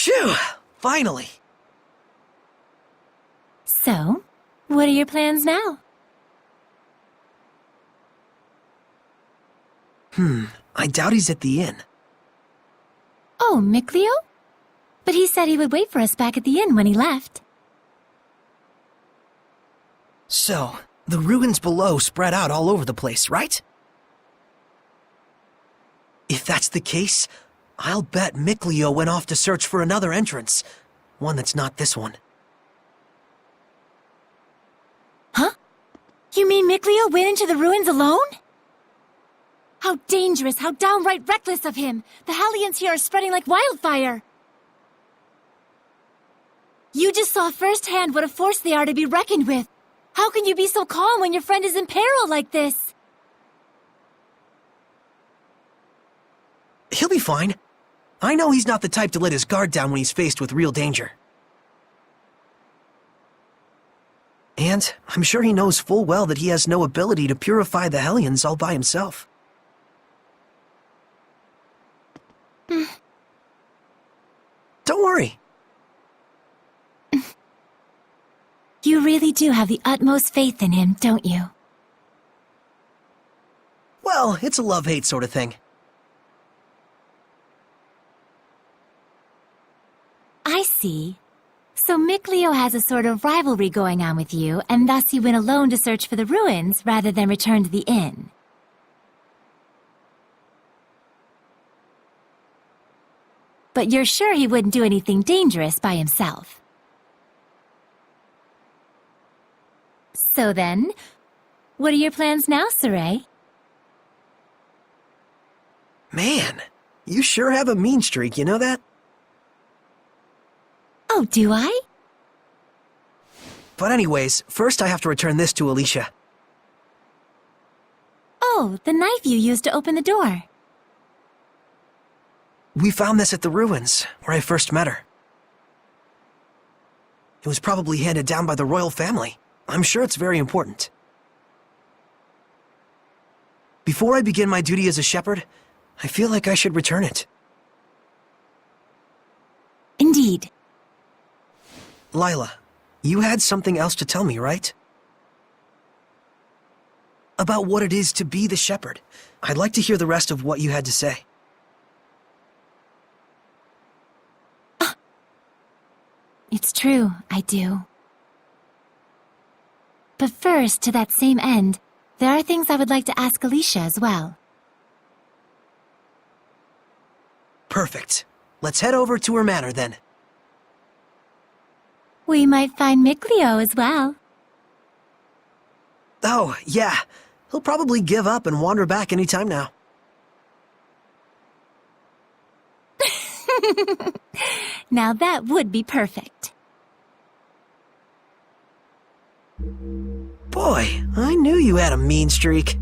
Phew! Finally! So, what are your plans now? I doubt he's at the inn. Oh, Mikleo? But he said he would wait for us back at the inn when he left. So, the ruins below spread out all over the place, right? If that's the case, I'll bet Mikleo went off to search for another entrance. One that's not this one. Huh? You mean Mikleo went into the ruins alone? How dangerous, how downright reckless of him! The Hellions here are spreading like wildfire! You just saw firsthand what a force they are to be reckoned with. How can you be so calm when your friend is in peril like this? He'll be fine. I know he's not the type to let his guard down when he's faced with real danger. And I'm sure he knows full well that he has no ability to purify the Hellions all by himself. Don't worry. You really do have the utmost faith in him, don't you? Well, it's a love-hate sort of thing. I see. So Mikleo has a sort of rivalry going on with you, and thus he went alone to search for the ruins rather than return to the inn. But you're sure he wouldn't do anything dangerous by himself? So then, what are your plans now, Saray? Man, you sure have a mean streak, you know that? Oh, do I? But anyways, first I have to return this to Alicia. Oh, the knife you used to open the door. We found this at the ruins, where I first met her. It was probably handed down by the royal family. I'm sure it's very important. Before I begin my duty as a shepherd, I feel like I should return it. Indeed. Lila, you had something else to tell me, right? About what it is to be the shepherd. I'd like to hear the rest of what you had to say. It's true, I do. But first, to that same end, there are things I would like to ask Alicia as well. Perfect. Let's head over to her manor then. We might find Mikleo as well. Oh, yeah. He'll probably give up and wander back any time now. Now that would be perfect. Boy, I knew you had a mean streak.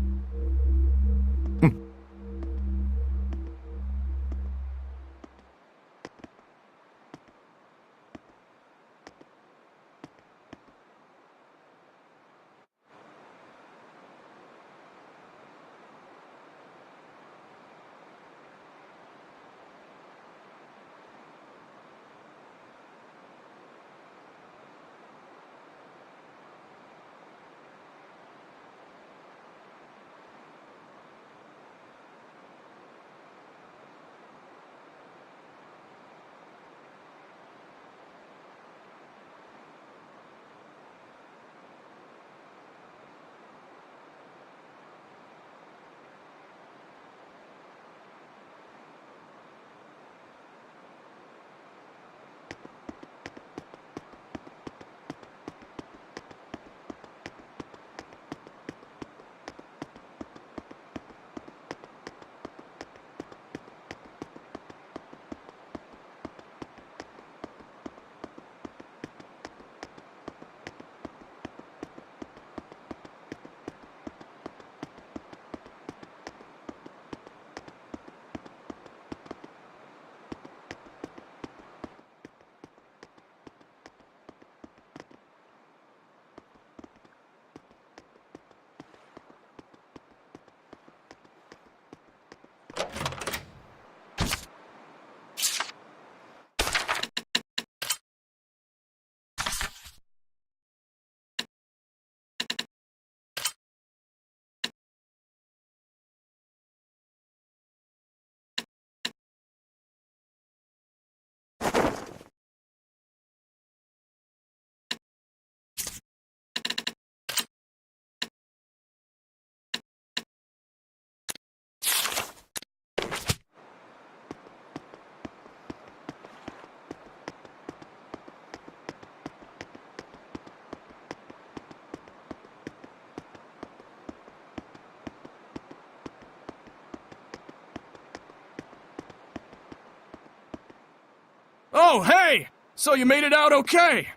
Oh, hey! So you made it out okay!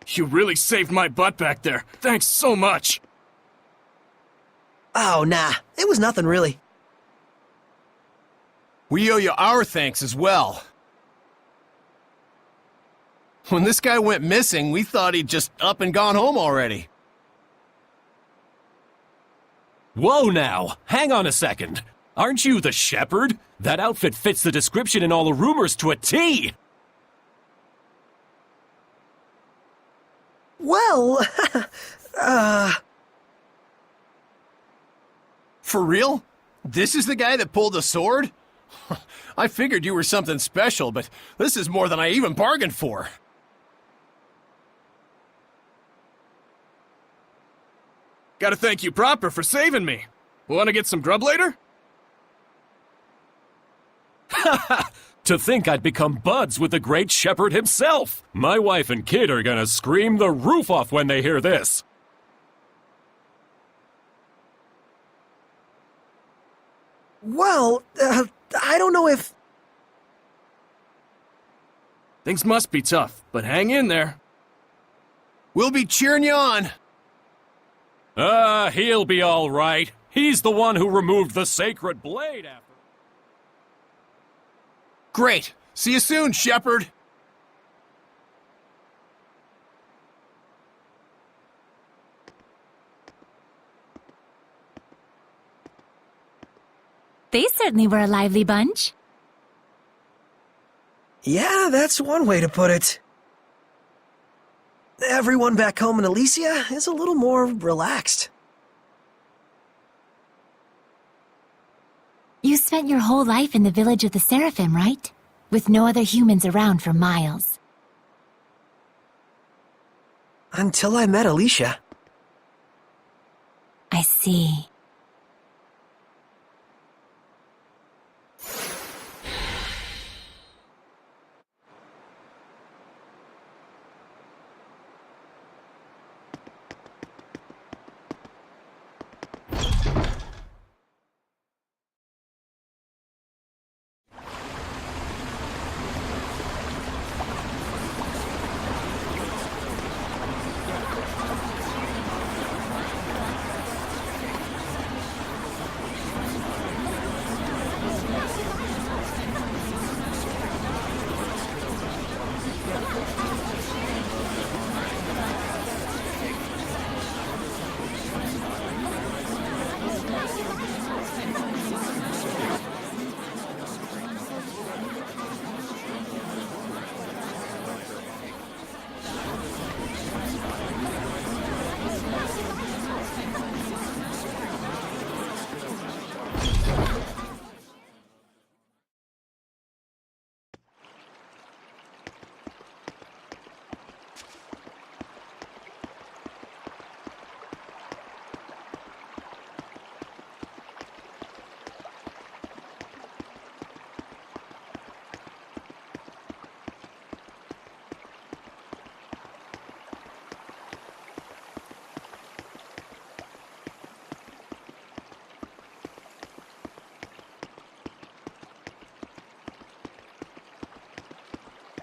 You really saved my butt back there. Thanks so much. Oh, nah. It was nothing, really. We owe you our thanks as well. When this guy went missing, we thought he'd just up and gone home already. Whoa now! Hang on a second. Aren't you the shepherd? That outfit fits the description in all the rumors to a T! Well, For real? This is the guy that pulled the sword? I figured you were something special, but this is more than I even bargained for. Gotta thank you proper for saving me. Wanna get some grub later? To think I'd become buds with the great shepherd himself! My wife and kid are gonna scream the roof off when they hear this! well, I don't know if... Things must be tough, but hang in there. We'll be cheering you on. He'll be all right. He's the one who removed the sacred blade after... Great. See you soon, shepherd. They certainly were a lively bunch. Yeah, that's one way to put it. Everyone back home in Elysia is a little more relaxed. You spent your whole life in the village of the Seraphim, right? With no other humans around for miles. Until I met Alicia. I see.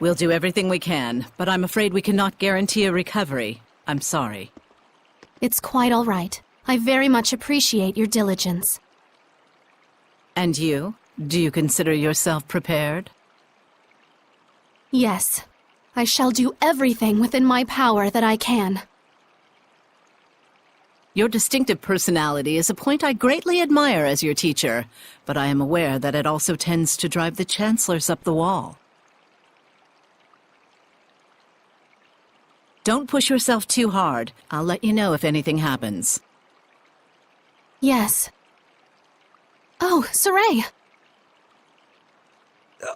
We'll do everything we can, but I'm afraid we cannot guarantee a recovery. I'm sorry. It's quite all right. I very much appreciate your diligence. And you? Do you consider yourself prepared? Yes. I shall do everything within my power that I can. Your distinctive personality is a point I greatly admire as your teacher, but I am aware that it also tends to drive the chancellors up the wall. Don't push yourself too hard. I'll let you know if anything happens. Yes. Oh, Saray!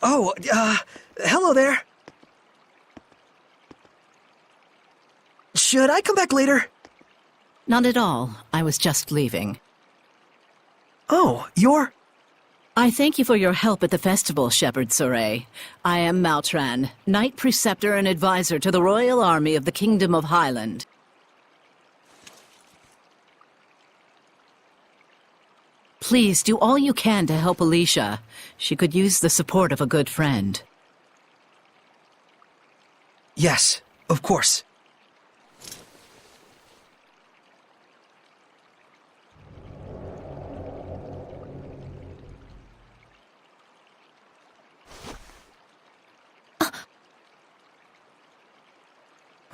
Oh, hello there. Should I come back later? Not at all. I was just leaving. Oh, you're... I thank you for your help at the festival, Shepherd Saray. I am Mautran, Knight Preceptor and Advisor to the Royal Army of the Kingdom of Highland. Please do all you can to help Alicia. She could use the support of a good friend. Yes, of course.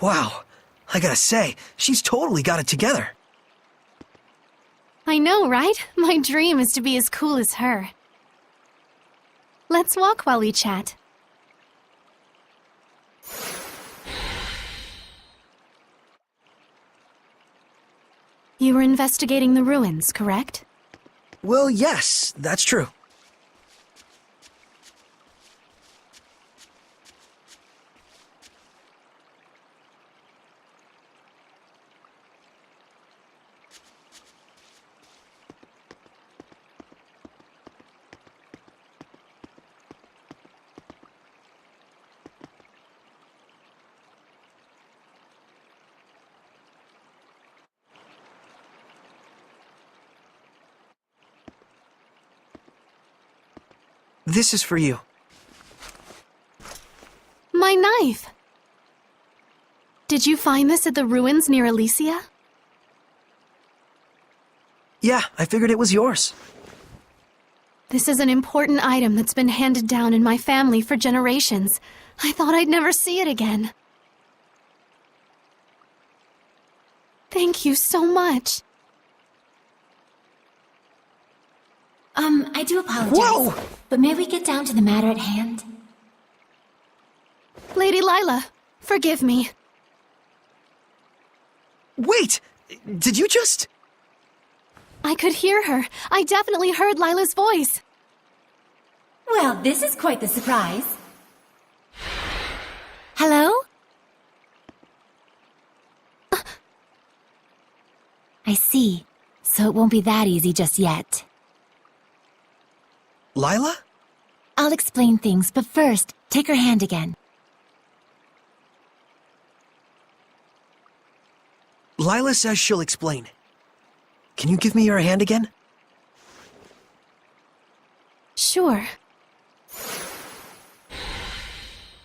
Wow, I gotta say, she's totally got it together. I know, right? My dream is to be as cool as her. Let's walk while we chat. You were investigating the ruins, correct? Well, yes, that's true. This is for you. My knife! Did you find this at the ruins near Elysia? Yeah, I figured it was yours. This is an important item that's been handed down in my family for generations. I thought I'd never see it again. Thank you so much. I do apologize. Whoa! But may we get down to the matter at hand? Lady Lila, forgive me. Wait! Did you just... I could hear her. I definitely heard Lila's voice. Well, this is quite the surprise. Hello? I see. So it won't be that easy just yet. Lila? I'll explain things, but first, take her hand again. Lila says she'll explain. Can you give me your hand again? Sure.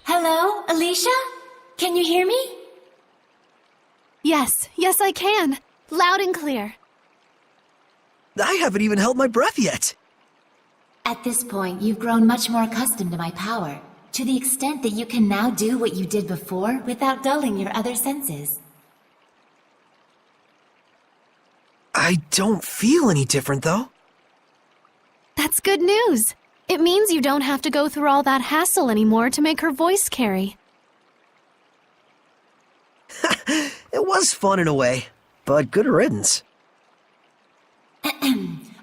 Hello, Alicia? Can you hear me? Yes, I can. Loud and clear. I haven't even held my breath yet. At this point, you've grown much more accustomed to my power, to the extent that you can now do what you did before without dulling your other senses. I don't feel any different, though. That's good news. It means you don't have to go through all that hassle anymore to make her voice carry. It was fun in a way, but good riddance.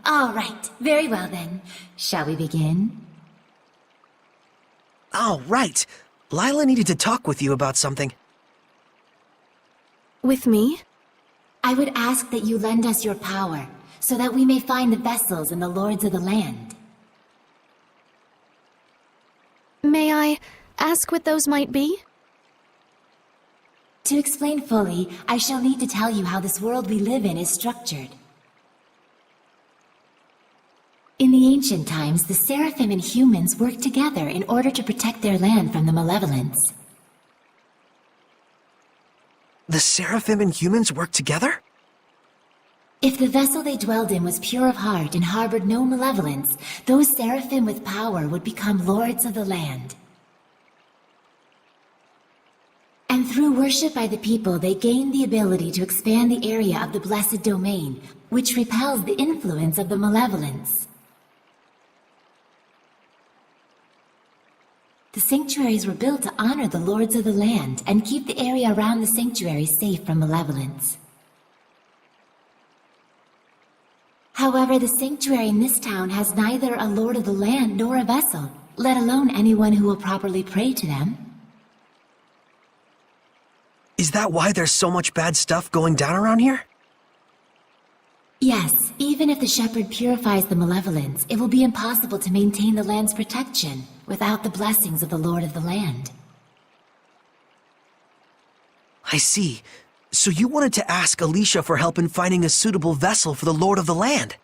All right, very well then. Shall we begin? Oh, right. Lila needed to talk with you about something. With me? I would ask that you lend us your power, so that we may find the vessels and the lords of the land. May I ask what those might be? To explain fully, I shall need to tell you how this world we live in is structured. In the ancient times, the Seraphim and humans worked together in order to protect their land from the malevolence. The Seraphim and humans work together? If the vessel they dwelled in was pure of heart and harbored no malevolence, those Seraphim with power would become lords of the land. And through worship by the people, they gained the ability to expand the area of the blessed domain, which repels the influence of the malevolence. The sanctuaries were built to honor the lords of the land and keep the area around the sanctuary safe from malevolence. However, the sanctuary in this town has neither a lord of the land nor a vessel, let alone anyone who will properly pray to them. Is that why there's so much bad stuff going down around here? Yes, even if the shepherd purifies the malevolence, it will be impossible to maintain the land's protection without the blessings of the Lord of the land. I see. So you wanted to ask Alicia for help in finding a suitable vessel for the Lord of the Land?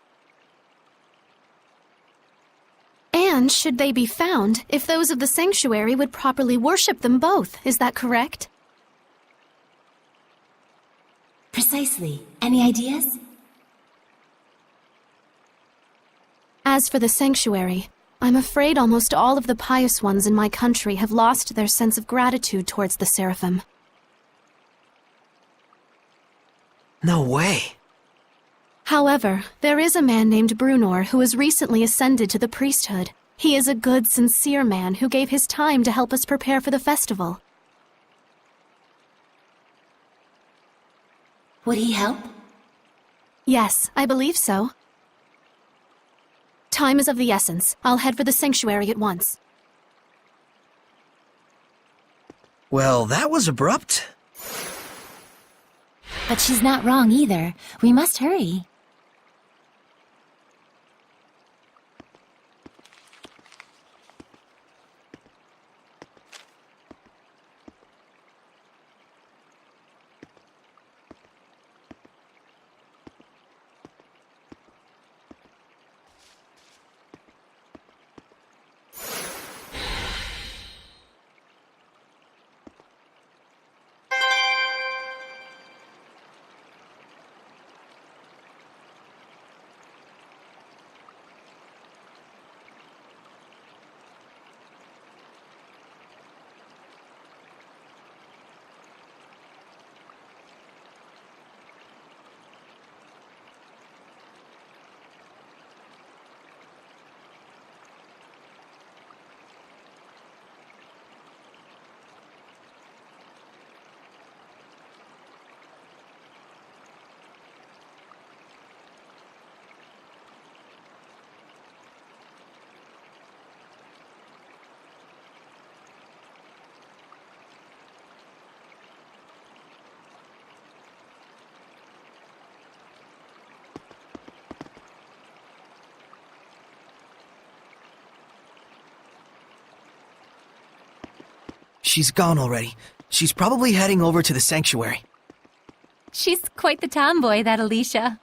And should they be found, if those of the sanctuary would properly worship them both, is that correct? Precisely. Any ideas? As for the sanctuary, I'm afraid almost all of the pious ones in my country have lost their sense of gratitude towards the Seraphim. No way. However, there is a man named Brunor who has recently ascended to the priesthood. He is a good, sincere man who gave his time to help us prepare for the festival. Would he help? Yes, I believe so. Time is of the essence. I'll head for the sanctuary at once. Well, that was abrupt. But she's not wrong either. We must hurry. She's gone already. She's probably heading over to the sanctuary. She's quite the tomboy, that Alicia.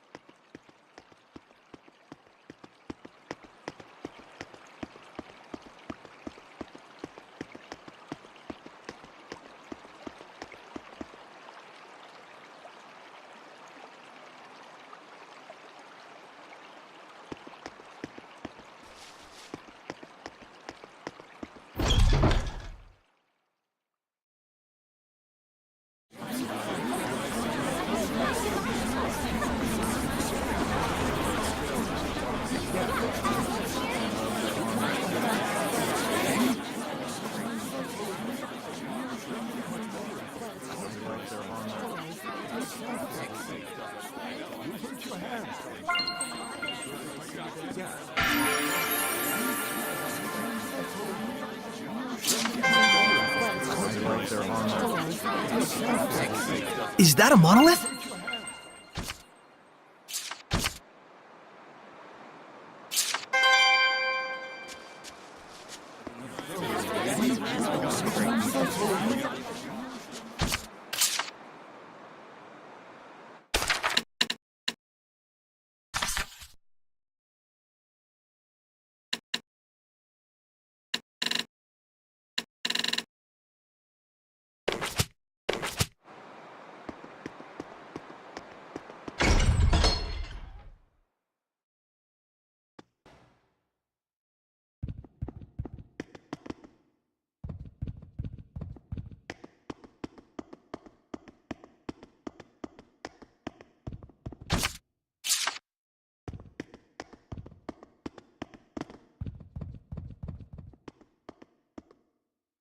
Is that a monolith?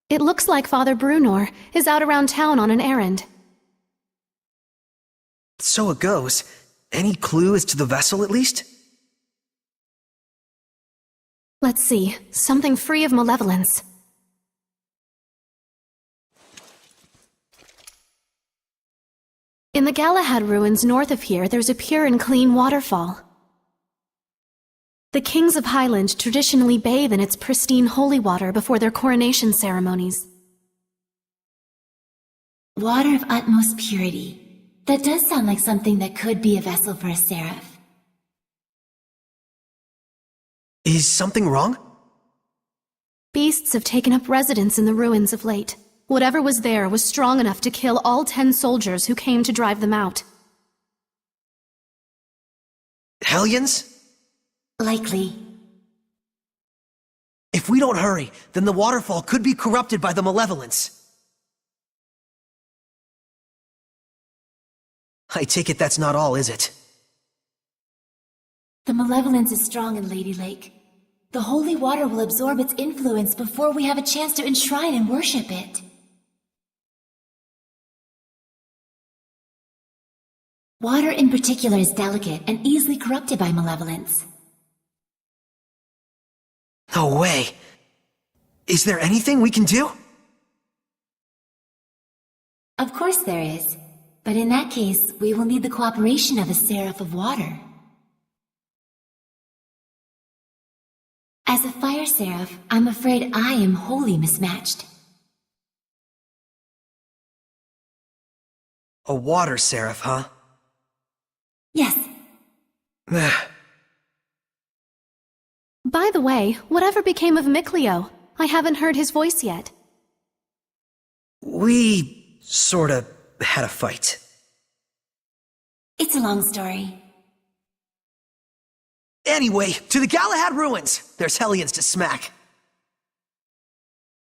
It looks like Father Brunor is out around town on an errand. So it goes. Any clue as to the vessel, at least? Let's see, something free of malevolence. In the Galahad ruins north of here, there's a pure and clean waterfall. The kings of Highland traditionally bathe in its pristine holy water before their coronation ceremonies. Water of utmost purity. That does sound like something that could be a vessel for a seraph. Is something wrong? Beasts have taken up residence in the ruins of late. Whatever was there was strong enough to kill all 10 soldiers who came to drive them out. Hellions? Likely. If we don't hurry, then the waterfall could be corrupted by the malevolence. I take it that's not all, is it? The malevolence is strong in Lady Lake. The holy water will absorb its influence before we have a chance to enshrine and worship it. Water in particular is delicate and easily corrupted by malevolence. No way. Is there anything we can do? Of course there is. But in that case, we will need the cooperation of a Seraph of Water. As a Fire Seraph, I'm afraid I am wholly mismatched. A water seraph, huh? Yes. By the way, whatever became of Mikleo? I haven't heard his voice yet. We sorta had a fight. It's a long story. Anyway, to the Galahad ruins! There's Hellions to smack.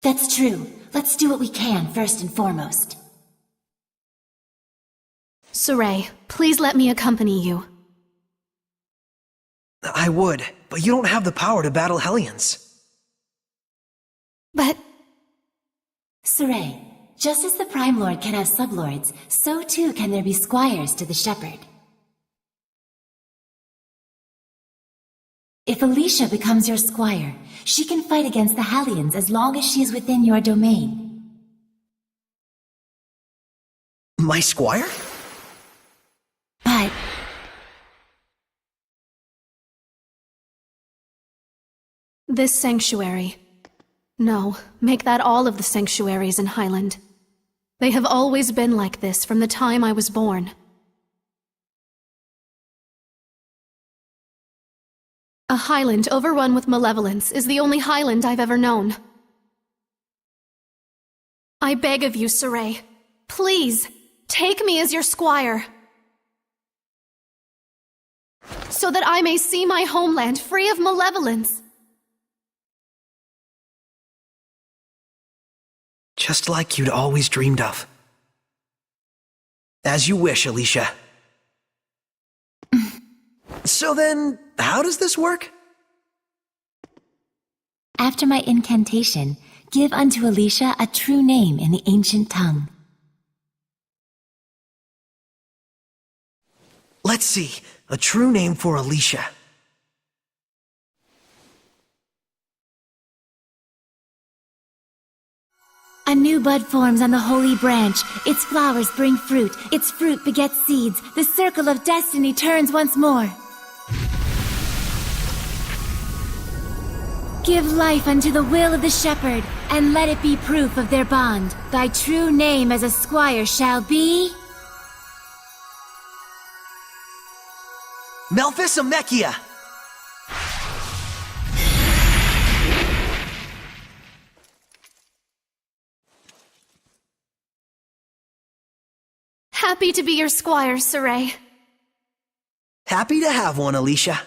That's true. Let's do what we can first and foremost. Saray, please let me accompany you. I would, but you don't have the power to battle Hellions. But... Saray, just as the Prime Lord can have sublords, so too can there be squires to the shepherd. If Alicia becomes your squire, she can fight against the Hellions as long as she is within your domain. My squire? But... this sanctuary. No, make that all of the sanctuaries in Highland. They have always been like this from the time I was born. A Highland overrun with malevolence is the only Highland I've ever known. I beg of you, Saray, please, take me as your squire. So that I may see my homeland free of malevolence. Just like you'd always dreamed of. As you wish, Alicia. So then, how does this work? After my incantation, give unto Alicia a true name in the ancient tongue. Let's see. A true name for Alicia. A new bud forms on the holy branch. Its flowers bring fruit. Its fruit begets seeds. The circle of destiny turns once more. Give life unto the will of the shepherd, and let it be proof of their bond. Thy true name as a squire shall be... Melphisamechia! Happy to be your squire, Saray. Happy to have one, Alicia.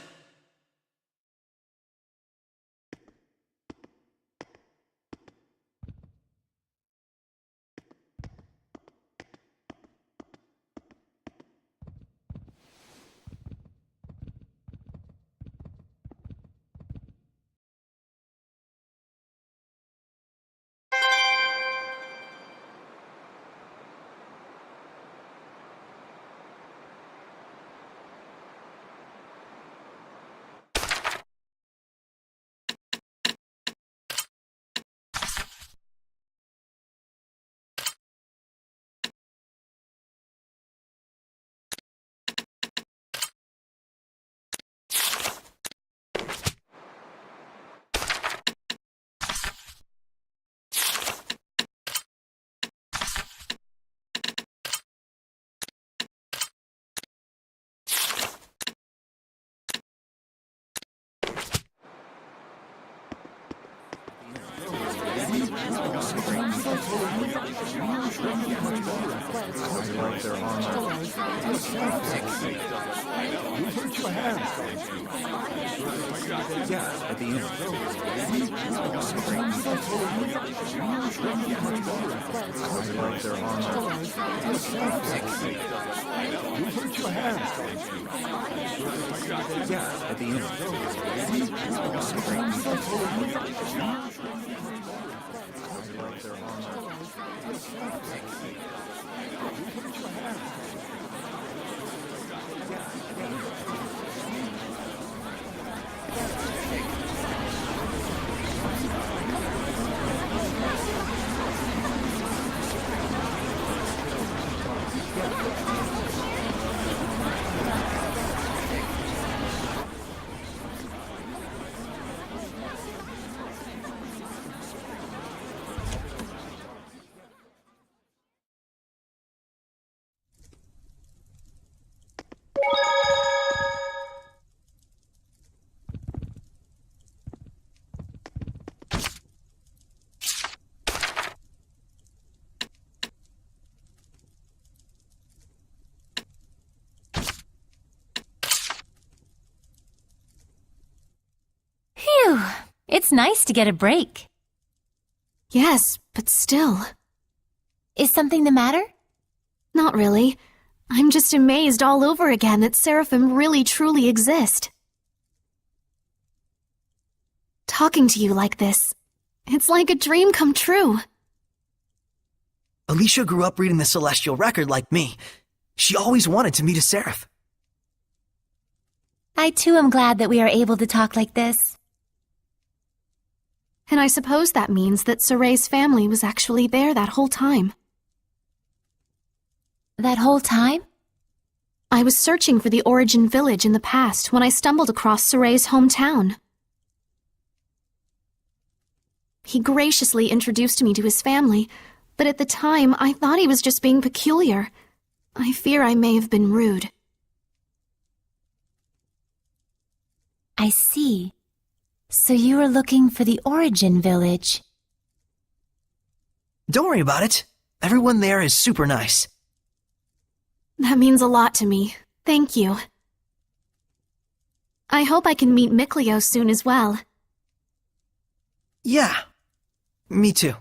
Phew! It's nice to get a break. Yes, but still. Is something the matter? Not really. I'm just amazed all over again that seraphim really truly exist. Talking to you like this, it's like a dream come true. Alicia grew up reading the Celestial Record like me. She always wanted to meet a seraph. I too am glad that we are able to talk like this. And I suppose that means that Soray's family was actually there that whole time. That whole time? I was searching for the Origin Village in the past when I stumbled across Soray's hometown. He graciously introduced me to his family, but at the time I thought he was just being peculiar. I fear I may have been rude. I see. So you were looking for the Origin Village. Don't worry about it. Everyone there is super nice. That means a lot to me. Thank you. I hope I can meet Mikleo soon as well. Yeah, me too.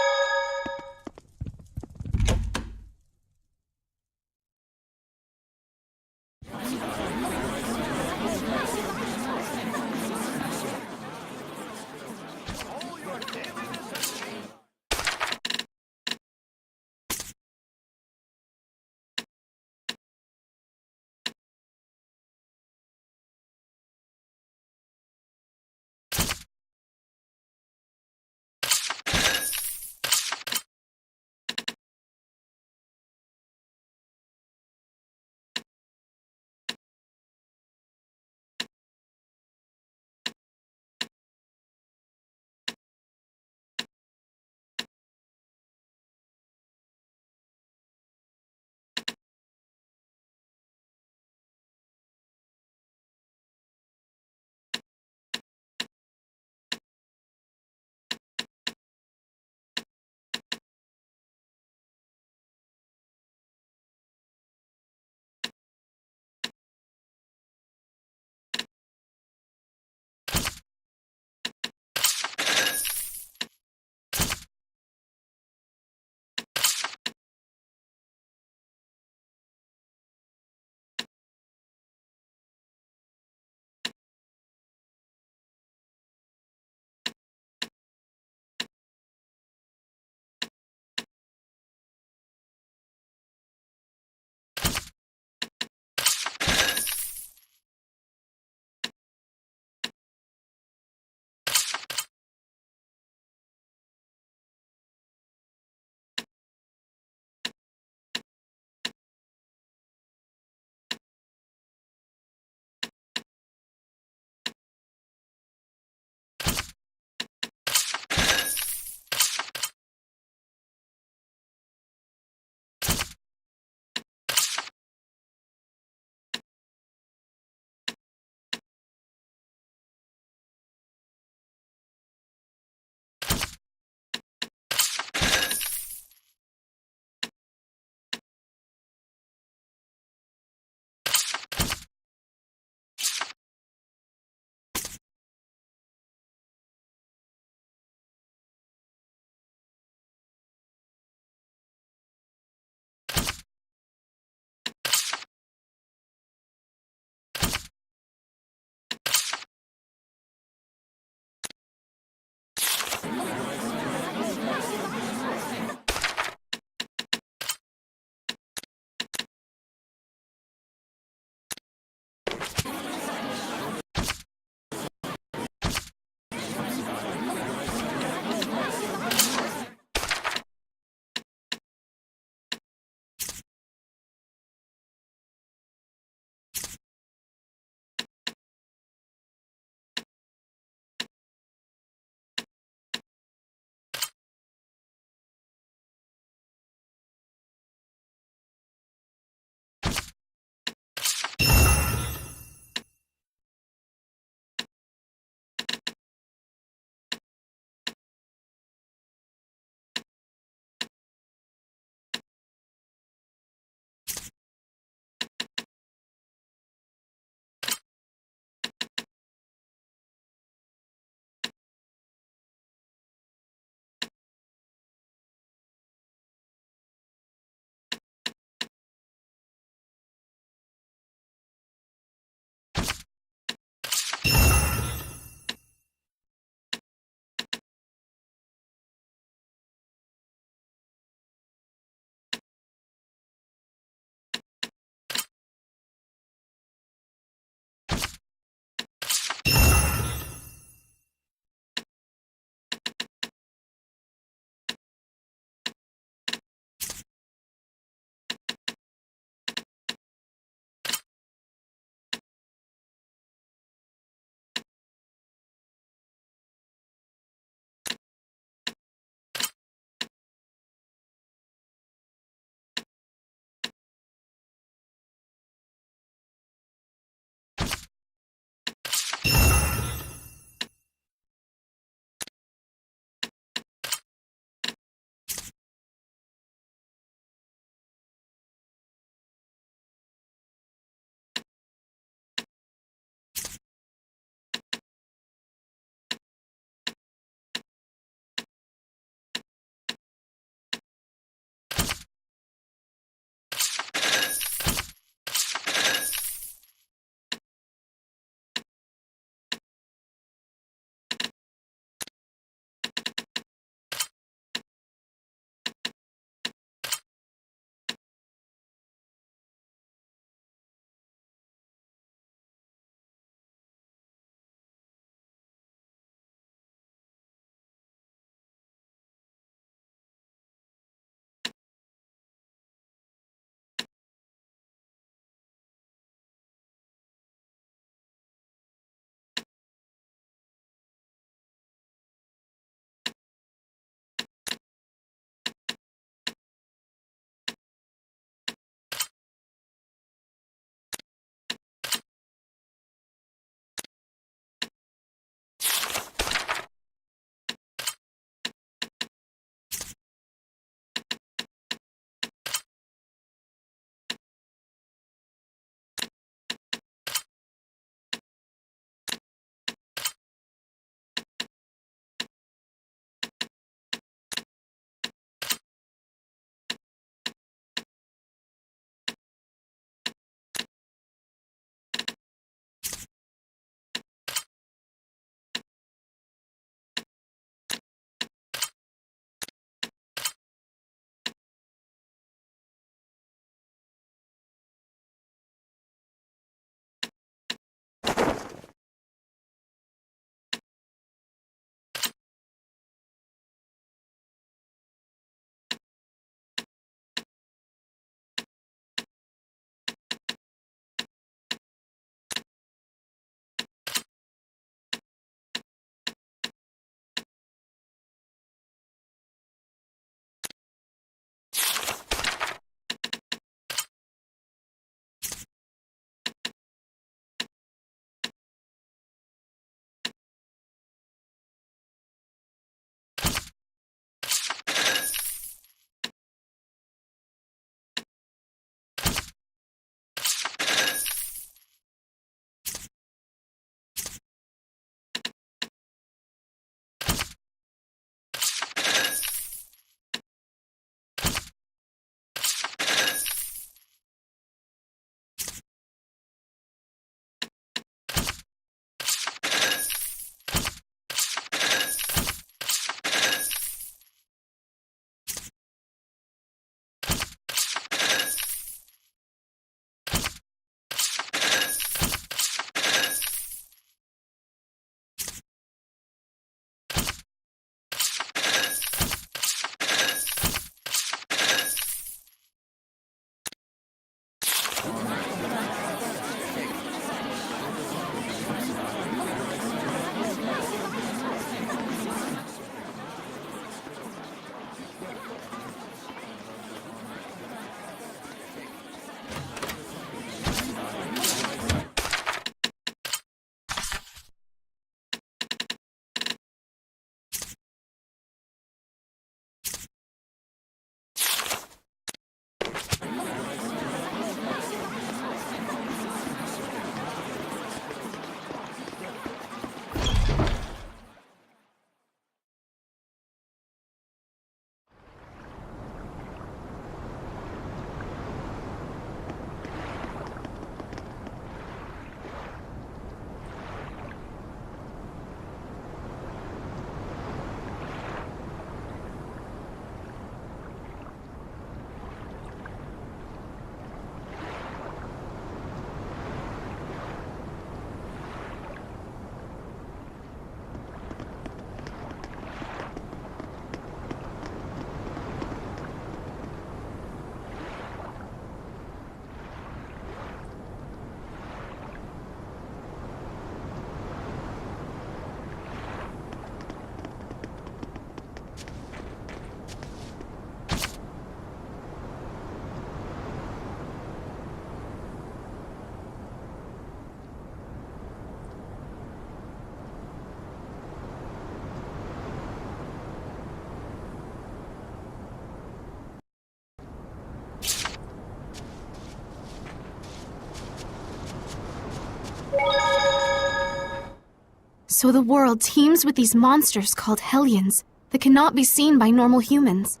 So the world teems with these monsters called Hellions that cannot be seen by normal humans.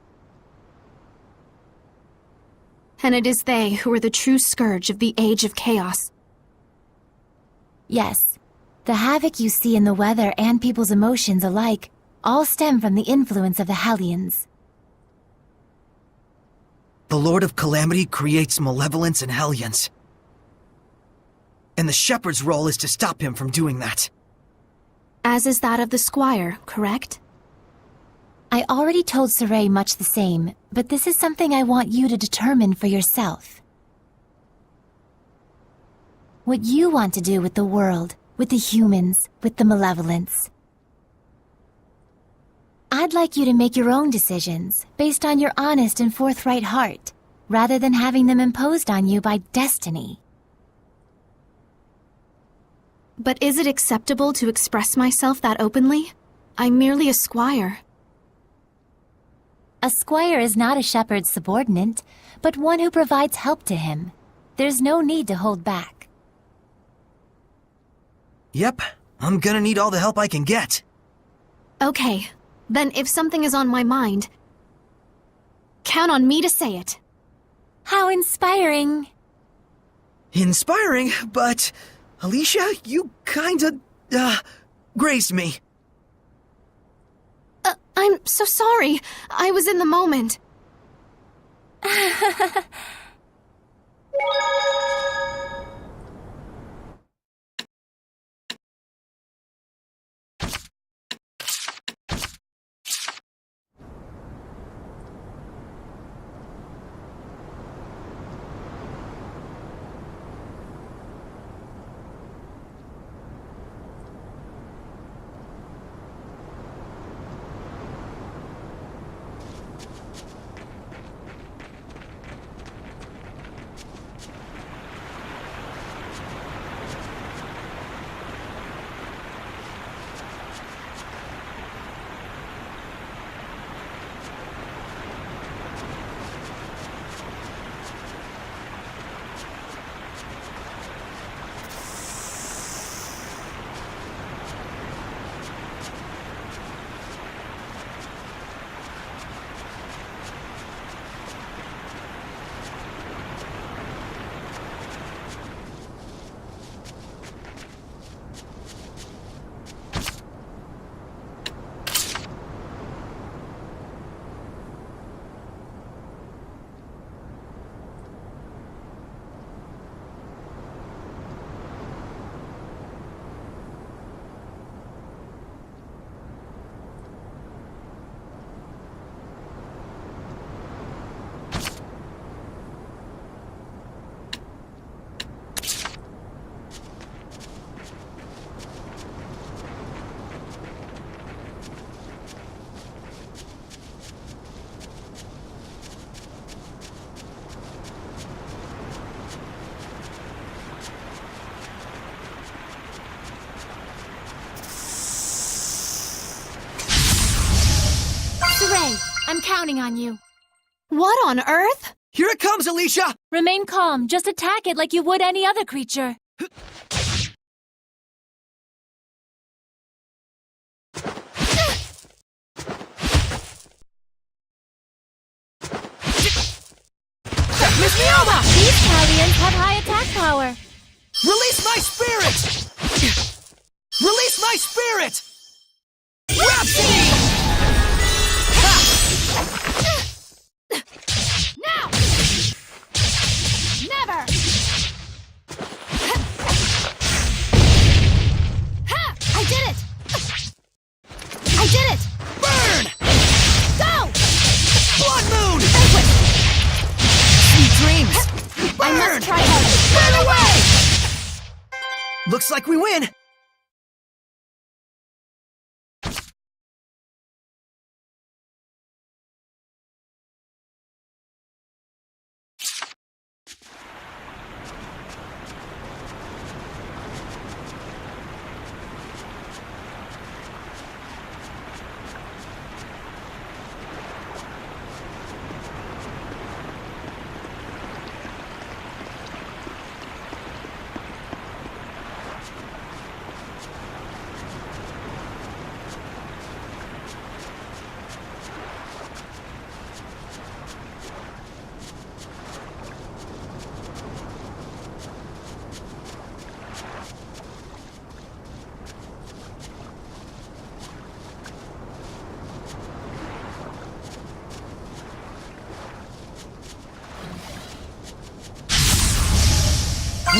And it is they who are the true scourge of the Age of Chaos. Yes, the havoc you see in the weather and people's emotions alike all stem from the influence of the Hellions. The Lord of Calamity creates malevolence and Hellions. And the Shepherd's role is to stop him from doing that. As is that of the Squire, correct? I already told Saray much the same, but this is something I want you to determine for yourself. What you want to do with the world, with the humans, with the malevolence. I'd like you to make your own decisions, based on your honest and forthright heart, rather than having them imposed on you by destiny. But is it acceptable to express myself that openly? I'm merely a squire. A squire is not a shepherd's subordinate, but one who provides help to him. There's no need to hold back. Yep, I'm gonna need all the help I can get. Okay, then if something is on my mind, count on me to say it. How inspiring! Inspiring, but... Alicia, you kinda, grazed me. I'm so sorry. I was in the moment. I'm counting on you. What on earth? Here it comes, Alicia! Remain calm. Just attack it like you would any other creature. Miss Mioma! These Hellions have high attack power. Release my spirit! Release my spirit! Rhapsody! Now! Never! I did it! I did it! Burn! Go! Blood moon! Banquet! Sweet dreams! I Burn! must try harder. Burn away! Looks like we win!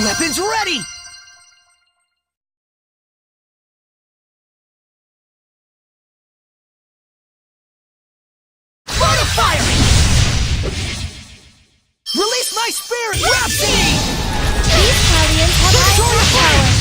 Weapons ready! Fire! Release my spirit, Rhapsody! These Hellions have high power!